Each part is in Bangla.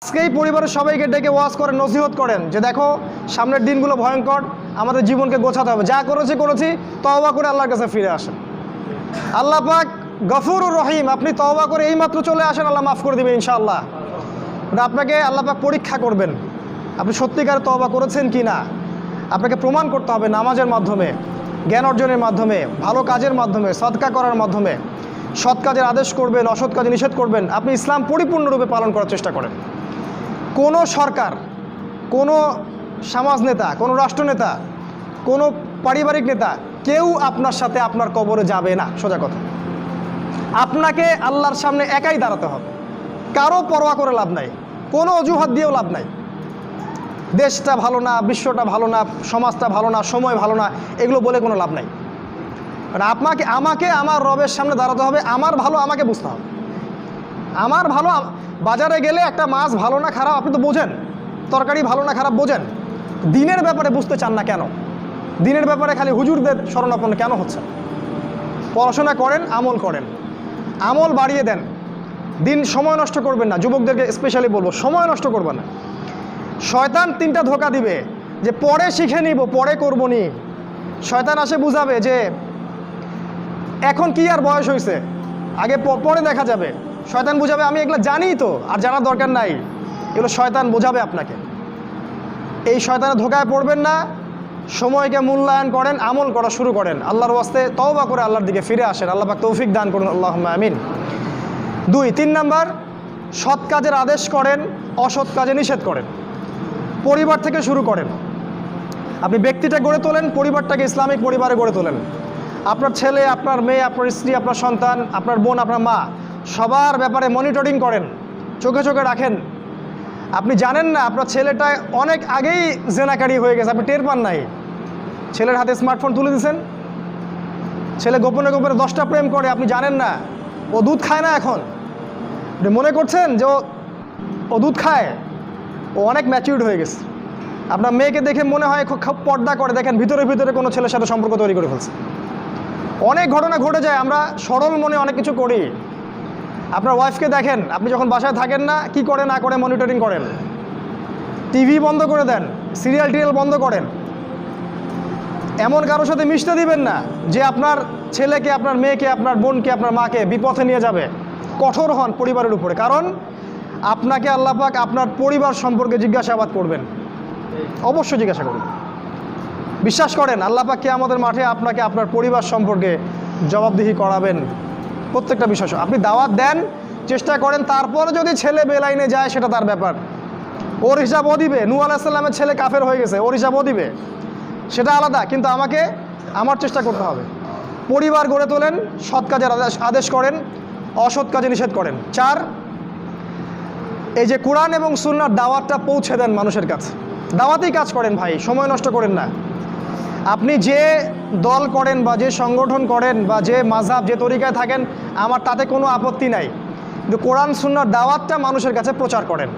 আজকেই পরিবারের সবাইকে ডেকে ওয়াজ করেন, নসিহত করেন যে দেখো সামনের দিনগুলো ভয়ঙ্কর, আমাদের জীবনকে গোছাতে হবে, যা করেছি তওবা করে আল্লাহর কাছে ফিরে আসেন। আল্লাহ পাক গফুরুর রহিম, আপনি তওবা করে এইমাত্র চলে আসেন, আল্লাহ মাফ করে দেবেন ইনশাআল্লাহ। আপনাকে আল্লাহ পাক পরীক্ষা করবেন আপনি সত্যিকার তওবা করেছেন কি না। আপনাকে প্রমাণ করতে হবে নামাজের মাধ্যমে, জ্ঞান অর্জনের মাধ্যমে, ভালো কাজের মাধ্যমে, সদকা করার মাধ্যমে। সৎ কাজের আদেশ করবেন, অসৎ কাজে নিষেধ করবেন। আপনি ইসলাম পরিপূর্ণরূপে পালন করার চেষ্টা করেন। কোনো সরকার, কোনো সমাজ নেতা, কোনো রাষ্ট্রনেতা, কোনো পারিবারিক নেতা কেউ আপনার সাথে আপনার কবরে যাবে না। সোজা কথা, আপনাকে আল্লাহর সামনে একাই দাঁড়াতে হবে। কারো পরোয়া করে লাভ নাই, কোনো অজুহাত দিয়েও লাভ নাই। দেশটা ভালো না, বিশ্বটা ভালো না, সমাজটা ভালো না, সময় ভালো না, এগুলো বলে কোনো লাভ নাই। আমাকে আমার রবের সামনে দাঁড়াতে হবে। আমার ভালো আমাকে বুঝতে হবে। আমার ভালো, বাজারে গেলে একটা মাছ ভালো না খারাপ আপনি তো বোঝেন, তরকারি ভালো না খারাপ বোঝেন। দিনের ব্যাপারে বুঝতে চান না কেন? দিনের ব্যাপারে খালি হুজুরদের শরণাপন্ন কেন হচ্ছে? পড়াশোনা করেন, আমল করেন, আমল বাড়িয়ে দেন। দিন সময় নষ্ট করবেন না। যুবকদেরকে স্পেশালি বলবো, সময় নষ্ট করবেন না। শয়তান তিনটা ধোঁকা দিবে যে পরে শিখে নিব, পরে করবো নি। শয়তান আসে বুঝাবে যে এখন কি আর বয়স হয়েছে, আগে পরে দেখা যাবে। শয়তান বুঝাবে আমি এগুলো জানি তো, আর জানার দরকার নাই। এগুলো শয়তান বোঝাবে আপনাকে। এই শয়তানের ধোঁকায় পড়বেন না। সময়কে মূল্যায়ন করেন, আমল করা শুরু করেন, আল্লাহর ওয়াস্তে তওবা করে আল্লাহর দিকে ফিরে আসেন। আল্লাহ পাক তৌফিক দান করুন, আল্লাহুম্মা আমিন। 3 নাম্বার, সৎ কাজের আদেশ করেন, অসৎ কাজে নিষেধ করেন। পরিবার থেকে শুরু করেন। আপনি ব্যক্তিটা গড়ে তোলেন, পরিবারটাকে ইসলামিক পরিবারে গড়ে তোলেন। আপনার ছেলে, আপনার মেয়ে, আপনার স্ত্রী, আপনার সন্তান, আপনার বোন, আপনার মা, সবার ব্যাপারে মনিটরিং করেন, চোখে চোখে রাখেন। আপনি জানেন না আপনার ছেলেটা অনেক আগেই জেনাকারী হয়ে গেছে, আপনি টের পান নাই। ছেলের হাতে স্মার্টফোন তুলে দিয়েছেন, ছেলে গোপনে গোপনে 10টা প্রেম করে, আপনি জানেন না। ও দুধ খায় না এখন, আপনি মনে করছেন যে ও দুধ খায়। ও অনেক ম্যাচিউরড হয়ে গেছে। আপনার মেয়েকে দেখে মনে হয় খুব পর্দা করে, দেখেন ভিতরে ভিতরে কোনো ছেলের সাথে সম্পর্ক তৈরি করে ফেলছে। অনেক ঘটনা ঘটে যায়, আমরা সরল মনে অনেক কিছু করি। আপনার ওয়াইফকে দেখেন, আপনি যখন বাসায় থাকেন না, কি করে না করে মনিটরিং করেন। টিভি বন্ধ করে দেন, সিরিয়াল টিরিয়াল বন্ধ করেন। এমন কারোর সাথে মিশতে দিবেন না যে আপনার ছেলেকে, আপনার মেয়েকে, আপনার বোনকে, আপনার মাকে বিপথে নিয়ে যাবে। কঠোর হন পরিবারের উপরে, কারণ আপনাকে আল্লাহ পাক আপনার পরিবার সম্পর্কে জিজ্ঞাসাবাদ করবেন, অবশ্যই জিজ্ঞাসা করবেন। বিশ্বাস করেন আল্লাহ পাক কিয়ামতের মাঠে আপনাকে আপনার পরিবার সম্পর্কে জবাবদিহি করাবেন। প্রত্যেকটা বিষয় আপনি দাওয়াত দেন, চেষ্টা করেন, তারপরে যদি ছেলে বেলাইনে যায় সেটা তার ব্যাপার, ওর হিসাব ও দিবে। নূহ আলাইহিস সালামের ছেলে কাফের হয়ে গেছে, ওর হিসাব ও দিবে, সেটা আলাদা। কিন্তু আমাকে আমার চেষ্টা করতে হবে। পরিবার গড়ে তোলেন, সৎ কাজের আদেশ করেন, অসৎ কাজে নিষেধ করেন। 4, এই যে কোরআন এবং সুন্নাহর দাওয়াতটা পৌঁছে দেন মানুষের কাছে। দাওয়াতেই কাজ করেন ভাই, সময় নষ্ট করেন না। আপনি যে দল করেন বা যে সংগঠন করেন বা যে মাযহাব, যে তরিকায় থাকেন, আমার তাতে কোনো আপত্তি নাই, কিন্তু কোরআন সুন্নাহর দাওয়াতটা মানুষের কাছে প্রচার করেন।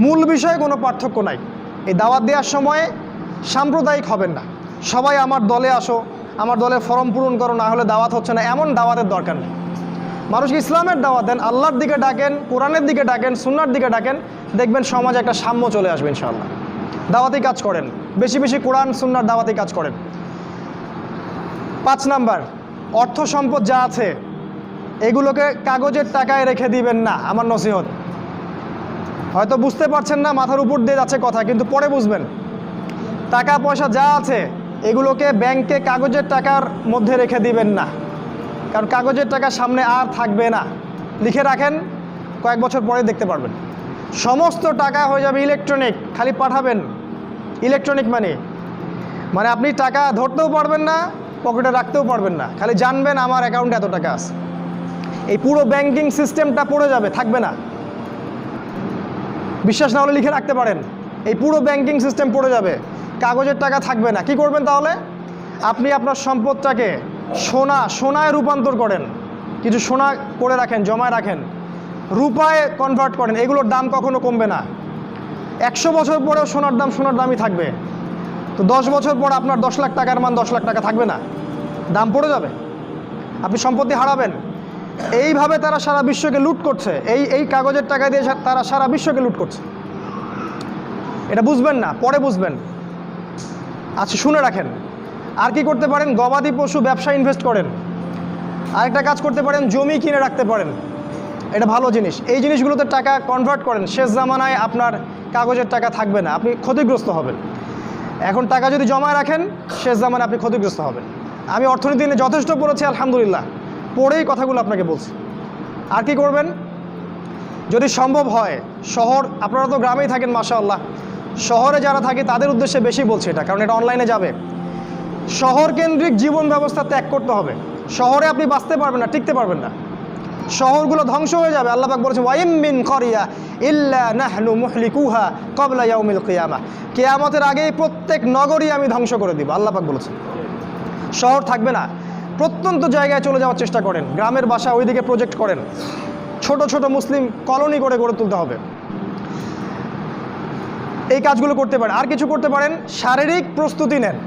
মূল বিষয়ে কোনো পার্থক্য নাই। এই দাওয়াত দেওয়ার সময় সাম্প্রদায়িক হবেন না। সবাই আমার দলে আসো, আমার দলের ফর্ম পূরণ করো, না হলে দাওয়াত হচ্ছে না, এমন দাওয়াতের দরকার নেই। মানুষকে ইসলামের দাওয়াত দেন, আল্লাহর দিকে ডাকেন, কোরআনের দিকে ডাকেন, সুন্নাহর দিকে ডাকেন, দেখবেন সমাজে একটা সাম্য চলে আসবে ইনশাআল্লাহ। দাওয়াতি কাজ করেন, বেশি বেশি কোরআন সুন্নাহর দাওয়াতি কাজ করেন। 5 নাম্বার, অর্থ সম্পদ যা আছে এগুলোকে কাগজের টাকায় রেখে দিবেন না। আমার নসিহত, হয়তো বুঝতে পারছেন না, মাথার উপর দিয়ে যাচ্ছে কথা, কিন্তু পরে বুঝবেন। টাকা পয়সা যা আছে এগুলোকে ব্যাংকে কাগজের টাকার মধ্যে রেখে দিবেন না, কারণ কাগজের টাকা সামনে আর থাকবে না। লিখে রাখেন, কয়েক বছর পরে দেখতে পারবেন সমস্ত টাকা হয়ে যাবে ইলেকট্রনিক। খালি পাঠাবেন, ইলেকট্রনিক মানে আপনি টাকা ধরতেও পারবেন না, পকেটে রাখতেও পারবেন না, খালি জানবেন আমার অ্যাকাউন্টে এত টাকা আছে। এই পুরো ব্যাংকিং সিস্টেমটা পড়ে যাবে, থাকবে না। বিশ্বাস না হলে লিখে রাখতে পারেন, এই পুরো ব্যাংকিং সিস্টেম পড়ে যাবে, কাগজের টাকা থাকবে না। কি করবেন তাহলে? আপনি আপনার সম্পদটাকে সোনায় রূপান্তর করেন, কিছু সোনা করে রাখেন, জমায় রাখেন, রূপায় কনভার্ট করেন। এগুলোর দাম কখনো কমবে না। 100 বছর পরেও সোনার দামই থাকবে। তো 10 বছর পর আপনার 10 লাখ টাকার মান 10 লাখ টাকা থাকবে না, দাম পড়ে যাবে, আপনি সম্পত্তি হারাবেন। এইভাবে তারা সারা বিশ্বকে লুট করছে, এই কাগজের টাকা দিয়ে তারা সারা বিশ্বকে লুট করছে। এটা বুঝবেন না, পরে বুঝবেন। আচ্ছা শুনে রাখেন, আর কি করতে পারেন? গবাদি পশু ব্যবসা ইনভেস্ট করেন। আরেকটা কাজ করতে পারেন, জমি কিনে রাখতে পারেন, এটা ভালো জিনিস। এই জিনিসগুলোতে টাকা কনভার্ট করেন। শেষ জামানায় আপনার কাগজের টাকা থাকবে না, আপনি ক্ষতিগ্রস্ত হবেন। এখন টাকা যদি জমায় রাখেন, শেষ জামানায় আপনি ক্ষতিগ্রস্ত হবেন। আমি অর্থনীতি নিয়ে যথেষ্ট পড়েছি আলহামদুলিল্লাহ, পড়েই কথাগুলো আপনাকে বলছি। আর কি করবেন? যদি সম্ভব হয় শহর, আপনারা তো গ্রামেই থাকেন মাশাআল্লাহ, শহরে যারা থাকে তাদের উদ্দেশ্যে বেশি বলছি এটা, কারণ এটা অনলাইনে যাবে। শহর কেন্দ্রিক জীবন ব্যবস্থা ত্যাগ করতে হবে। শহরে আপনি বাঁচতে পারবেন না, টিকতে পারবেন না, শহরগুলো ধ্বংস হয়ে যাবে। আল্লাহ পাক বলেছেন ওয়াইম মিন ক্বরিয়া ইল্লা নাহনু মুহলিকুহা ক্বাবলা ইয়াউমিল কিয়ামা, কিয়ামতের আগেই প্রত্যেক নগরী আমি ধ্বংস করে দিব, আল্লাহ পাক বলেছেন। শহর থাকবে না, প্রত্যন্ত জায়গায় চলে যাওয়ার চেষ্টা করেন, গ্রামের বাসা ওইদিকে প্রজেক্ট করেন, ছোট ছোট মুসলিম কলোনি করে গড়ে তুলতে হবে। এই কাজগুলো করতে পারেন। আর কিছু করতে পারেন, শারীরিক প্রস্তুতি নেন।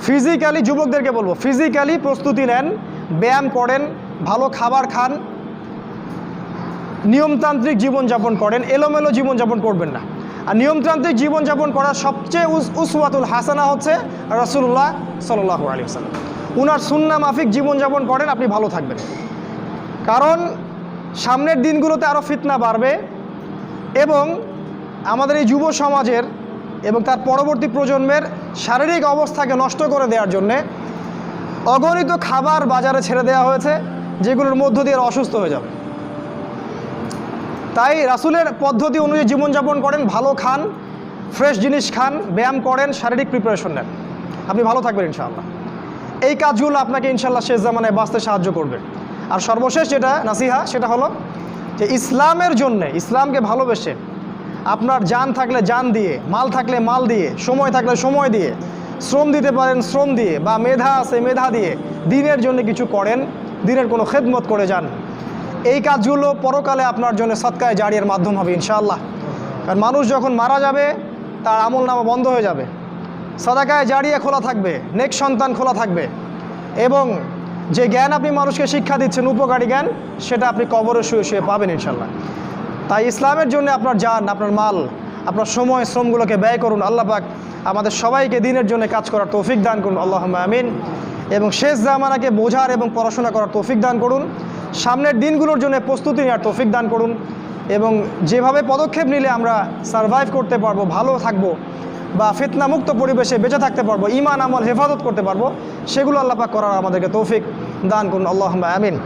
ফিজিক্যালি, যুবকদেরকে বলবো, ফিজিক্যালি প্রস্তুতি নেন, ব্যায়াম করেন, ভালো খাবার খান, নিয়মতান্ত্রিক জীবনযাপন করেন, এলোমেলো জীবনযাপন করবেন না। আর নিয়মতান্ত্রিক জীবনযাপন করার সবচেয়ে উসওয়াতুল হাসানা হচ্ছে রাসূলুল্লাহ সাল্লাল্লাহু আলাইহি ওয়াসাল্লাম। উনার সুন্নাহ মাফিক জীবনযাপন করেন, আপনি ভালো থাকবেন। কারণ সামনের দিনগুলোতে আরও ফিতনা বাড়বে এবং আমাদের এই যুব সমাজের এবং তার পরবর্তী প্রজন্মের শারীরিক অবস্থাকে নষ্ট করে দেওয়ার জন্যে অগণিত খাবার বাজারে ছেড়ে দেওয়া হয়েছে, যেগুলোর মধ্য দিয়ে অসুস্থ হয়ে যাবে। তাই রাসূলের পদ্ধতি অনুযায়ী জীবনযাপন করেন, ভালো খান, ফ্রেশ জিনিস খান, ব্যায়াম করেন, শারীরিক প্রিপারেশন নেন, আপনি ভালো থাকবেন ইনশাআল্লাহ। এই কাজগুলো আপনাকে ইনশাআল্লাহ শেষ জামানায় বাঁচতে সাহায্য করবে। আর সর্বশেষ যেটা নাসিহা, সেটা হলো যে ইসলামের জন্যে, ইসলামকে ভালোবেসে আপনার জান থাকলে জান দিয়ে, মাল থাকলে মাল দিয়ে, সময় থাকলে সময় দিয়ে, শ্রম দিতে পারেন শ্রম দিয়ে, বা মেধা আছে মেধা দিয়ে দিনের জন্য কিছু করেন, দিনের কোনো খেদমত করে যান। এই কাজগুলো পরকালে আপনার জন্য সদকায়ে জারিয়ার মাধ্যম হবে ইনশাআল্লাহ। কারণ মানুষ যখন মারা যাবে তার আমলনামা বন্ধ হয়ে যাবে, সদকায়ে জারিয়া খোলা থাকবে, নেক সন্তান খোলা থাকবে, এবং যে জ্ঞান আপনি মানুষকে শিক্ষা দিচ্ছেন, উপকারী জ্ঞান, সেটা আপনি কবরে শুয়ে শুয়ে পাবেন ইনশাআল্লাহ। তাই ইসলামের জন্য আপনার জান, আপনার মাল, আপনার সময়, শ্রমগুলোকে ব্যয় করুন। আল্লাহ পাক আমাদের সবাইকে দিনের জন্য কাজ করার তৌফিক দান করুন, আল্লাহুম্মা আমিন। এবং শেষ জামানাকে বোঝার এবং পড়াশোনা করার তৌফিক দান করুন। সামনের দিনগুলোর জন্য প্রস্তুতি নেওয়ার তৌফিক দান করুন, এবং যেভাবে পদক্ষেপ নিলে আমরা সারভাইভ করতে পারবো, ভালো থাকবো, বা ফিতনামুক্ত পরিবেশে বেঁচে থাকতে পারবো, ঈমান আমল হেফাজত করতে পারবো, সেগুলো আল্লাহ পাক করার আমাদেরকে তৌফিক দান করুন, আল্লাহুম্মা আমিন।